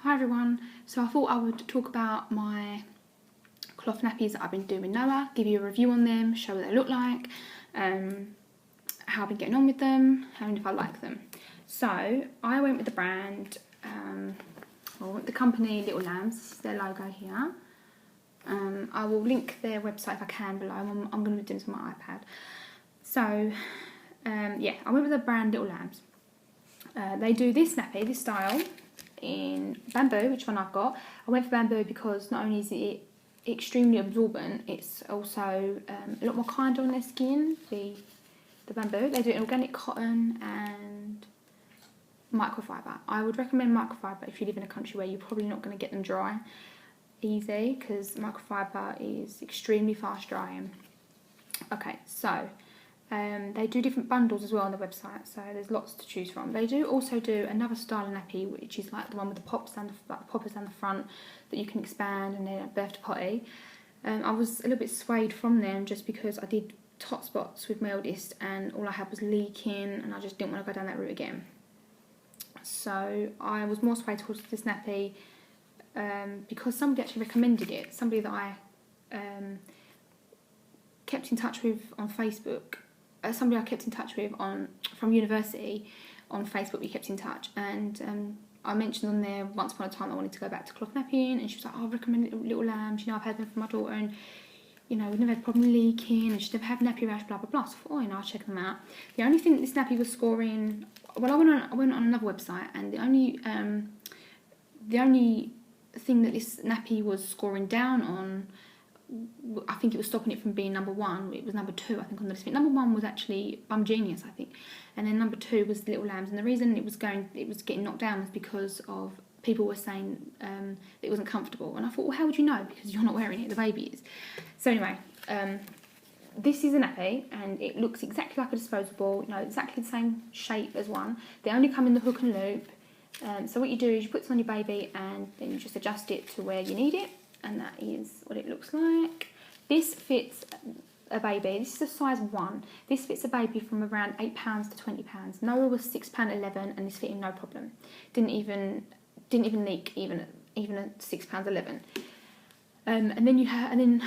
Hi everyone, so I thought I would talk about my cloth nappies that I've been doing with Noah, give you a review on them, show what they look like, how I've been getting on with them, and if I like them. So I went with the brand, the company Little Lambs. This is their logo here. I will link their website if I can below. I'm going to be doing this on my iPad. So yeah, I went with the brand Little Lambs. They do this nappy, this style, in bamboo, which one I've got. I went for bamboo because not only is it extremely absorbent, it's also a lot more kinder on their skin, the bamboo. They do it in organic cotton and microfiber. I would recommend microfiber if you live in a country where you're probably not going to get them dry easy, because microfiber is extremely fast drying. Okay, so they do different bundles as well on the website, so there's lots to choose from. They do also do another style of nappy, which is like the one with the poppers down the front that you can expand and then birth to potty. I was a little bit swayed from them just because I did tot spots with my eldest and all I had was leaking, and I just didn't want to go down that route again. So I was more swayed towards this nappy because somebody actually recommended it. Somebody that I kept in touch with on Facebook. Somebody I kept in touch with from university on Facebook. We kept in touch, and I mentioned on there once upon a time I wanted to go back to cloth nappying, and she was like, "Oh, I recommend Little Lambs. You know, I've had them for my daughter, and you know, we've never had a problem leaking, and she's never had nappy rash, blah blah blah." So I thought, oh, you know, I'll check them out. The only thing that this nappy was scoring, well, I went on another website, and the only thing that this nappy was scoring down on, I think it was stopping it from being number one. It was number two, I think, on the list. Number one was actually Bum Genius, I think, and then number two was Little Lambs. And the reason it was getting knocked down was because of people were saying that it wasn't comfortable. And I thought, well, how would you know? Because you're not wearing it, the baby is. So anyway, this is a nappy, and it looks exactly like a disposable. You know, exactly the same shape as one. They only come in the hook and loop. So what you do is you put it on your baby, and then you just adjust it to where you need it. And that is what it looks like. This fits a baby. This is a size 1. This fits a baby from around £8 to £20. Noah was £6.11, and this fit him no problem. Didn't even leak even at £6.11. And then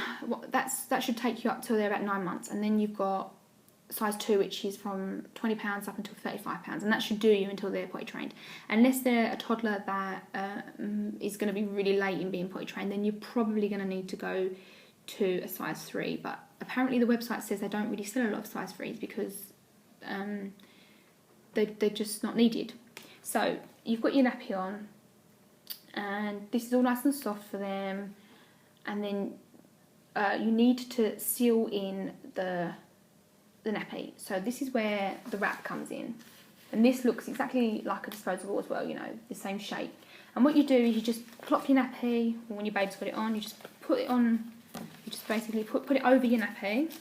that should take you up till they're about 9 months. And then you've got size 2, which is from £20 up until £35, and that should do you until they're potty trained. Unless they're a toddler that is going to be really late in being potty trained, then you're probably going to need to go to a size 3. But apparently the website says they don't really sell a lot of size 3s because they're just not needed. So you've got your nappy on, and this is all nice and soft for them, and then you need to seal in the nappy. So this is where the wrap comes in, and this looks exactly like a disposable as well, you know, the same shape. And what you do is you just plop your nappy, or when your baby's got it on, you just put it on, you just basically put it over your nappy,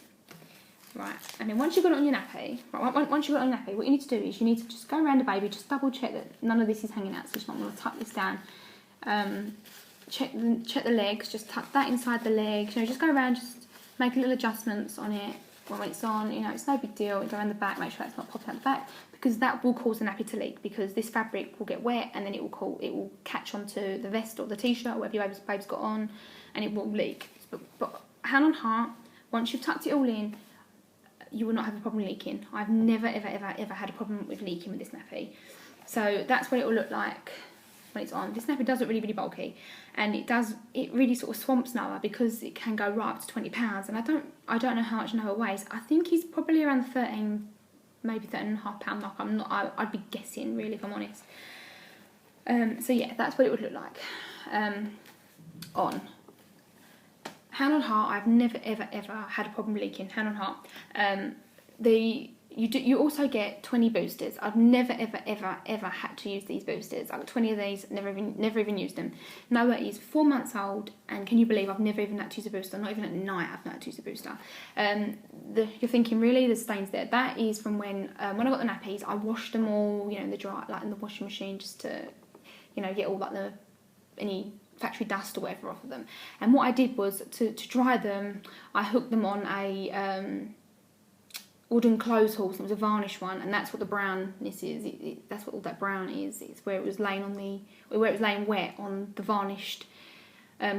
right? And then once you've got it on your nappy, right, once you've got it on your nappy, what you need to do is you need to just go around the baby, just double check that none of this is hanging out, so you just want to tuck this down. Check the legs, just tuck that inside the legs, you know, just go around, just make little adjustments on it. When it's on, you know, it's no big deal. Go around the back, make sure it's not popping out the back, because that will cause the nappy to leak, because this fabric will get wet, and then it will catch onto the vest or the t-shirt or whatever your baby's got on, and it will leak. But hand on heart, once you've tucked it all in, you will not have a problem leaking. I've never ever had a problem with leaking with this nappy. So that's what it will look like when it's on. This nappy does look really, really bulky, and it really sort of swamps Noah, because it can go right up to £20, and I don't know how much Noah weighs. I think he's probably around the 13, maybe 13.5 pound mark. I'd be guessing, really, if I'm honest. So yeah, that's what it would look like on. Hand on heart, I've never ever had a problem leaking. Hand on heart. You also get 20 boosters. I've never ever had to use these boosters. I've got 20 of these, never even used them. Noah is 4 months old, and can you believe I've never even had to use a booster? Not even at night I've not had to use a booster. You're thinking, really, the stains there? That is from when I got the nappies. I washed them all, you know, in the washing machine, just to, you know, get all like any factory dust or whatever off of them. And what I did was to dry them, I hooked them on a wooden clothes horse. It was a varnished one, and that's what the brownness is. That's what all that brown is. It's where it was laying wet on the varnished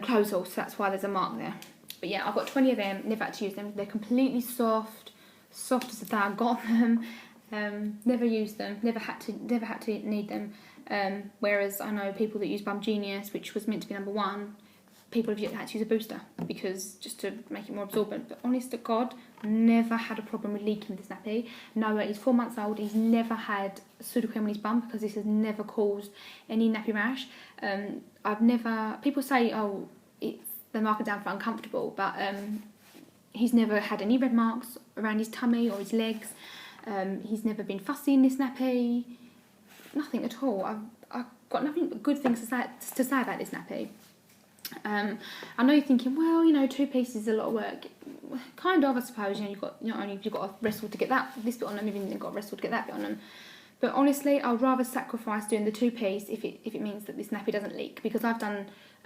clothes horse. So that's why there's a mark there. But yeah, I've got 20 of them. Never had to use them. They're completely soft as the day I got them. Never used them. Never had to need them. Whereas I know people that use Bum Genius, which was meant to be number 1. People have had to use a booster because just to make it more absorbent. But honest to God, never had a problem with leaking with this nappy. Noah, he's 4 months old. He's never had pseudocreme on his bum because this has never caused any nappy rash. People say, oh, they mark it down for uncomfortable, but he's never had any red marks around his tummy or his legs. He's never been fussy in this nappy. Nothing at all. I've got nothing but good things to say about this nappy. I know you're thinking, well, 2 pieces is a lot of work. Kind of, I suppose. You've got to wrestle to get this bit on them, even you've got to wrestle to get that bit on them. But honestly, I'd rather sacrifice doing the 2-piece if it means that this nappy doesn't leak, because I've done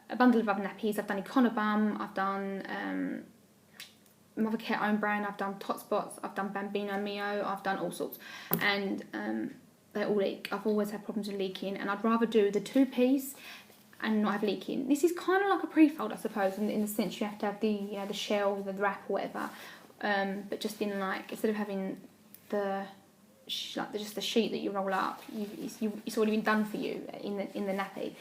a bundle of other nappies. I've done Econobum, I've done Mothercare own brand, I've done Tot Spots, I've done Bambino Mio, I've done all sorts, and they all leak. I've always had problems with leaking, and I'd rather do the 2-piece and not have leaking. This is kind of like a pre-fold, I suppose, in the sense you have to have the shell, the wrap or whatever, but just in instead of having just the sheet that you roll up, it's already been done for you in the nappy.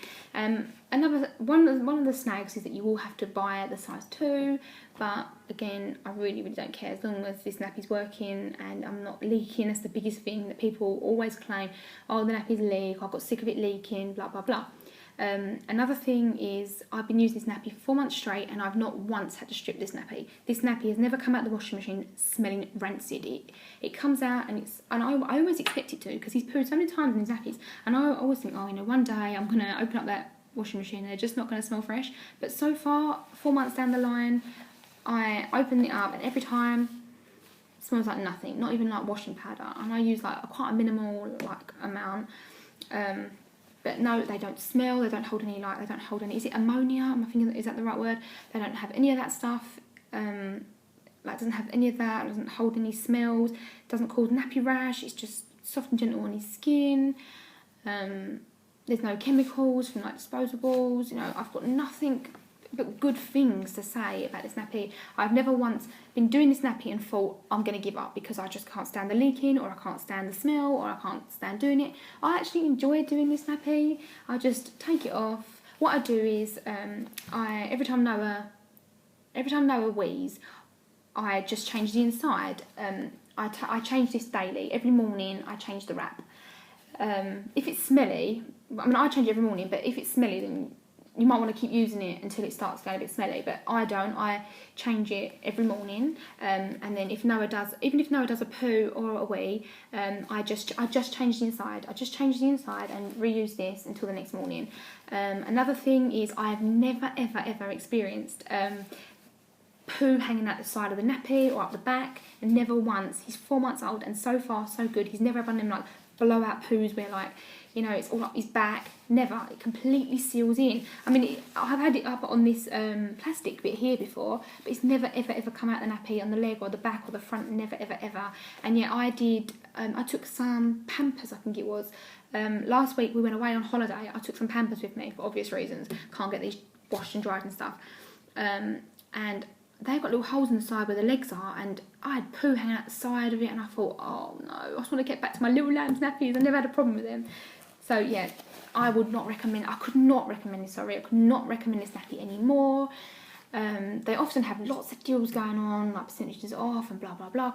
Another one of the snags is that you will have to buy the size 2, but again, I really don't care as long as this nappy's working and I'm not leaking. That's the biggest thing that people always claim. Oh, the nappy's leak. I got sick of it leaking. Blah blah blah. Another thing is I've been using this nappy for 4 months straight and I've not once had to strip this nappy. This nappy has never come out of the washing machine smelling rancid. It comes out and I always expect it to, because he's pooed so many times in his nappies, and I always think, one day I'm going to open up that washing machine and they're just not going to smell fresh. But so far, 4 months down the line, I open it up and every time it smells like nothing, not even like washing powder, and I use quite a minimal amount. But no, they don't smell, they don't hold any, is it ammonia? Am I thinking, is that the right word? They don't have any of that stuff. Doesn't have any of that, doesn't hold any smells, doesn't cause nappy rash, it's just soft and gentle on his skin. There's no chemicals from disposables, I've got nothing but good things to say about this nappy. I've never once been doing this nappy and thought I'm going to give up because I just can't stand the leaking, or I can't stand the smell, or I can't stand doing it. I actually enjoy doing this nappy. I just take it off. What I do is every time Noah wheezes, I just change the inside. I change this daily. Every morning I change the wrap. If it's smelly, I change it every morning, but if it's smelly, then you might want to keep using it until it starts going a bit smelly, but I don't. I change it every morning, and then if Noah does a poo or a wee, I just change the inside. I just change the inside and reuse this until the next morning. Another thing is I have never ever experienced poo hanging out the side of the nappy or up the back, and never once. He's 4 months old and so far so good. He's never had one of them blowout poos where it's all up his back. Never. It completely seals in. I've had it up on this plastic bit here before, but it's never ever come out the nappy on the leg or the back or the front. Never ever. And yet I did. I took some Pampers, I think it was. Last week we went away on holiday. I took some Pampers with me for obvious reasons. Can't get these washed and dried and stuff. And they've got little holes in the side where the legs are, and I had poo hanging out the side of it, and I thought, oh no, I just want to get back to my little lamb's nappies. I never had a problem with them. So yeah, I could not recommend this nappy anymore. They often have lots of deals going on, percentages off and blah blah blah.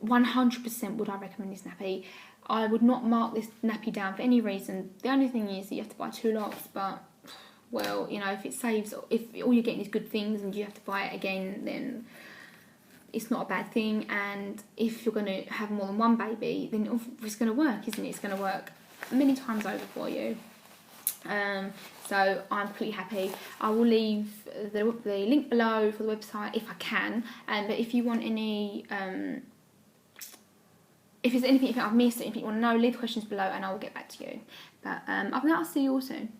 100% would I recommend this nappy. I would not mark this nappy down for any reason. The only thing is that you have to buy 2 lots, but well, if all you're getting is good things and you have to buy it again, then it's not a bad thing. And if you're going to have more than one baby, then it's going to work, isn't it? It's going to work many times over for you. So I'm pretty happy. I will leave the link below for the website if I can. But if you want any, if there's anything I've missed, anything you want to know, leave questions below and I will get back to you. But other than that, I'll see you all soon.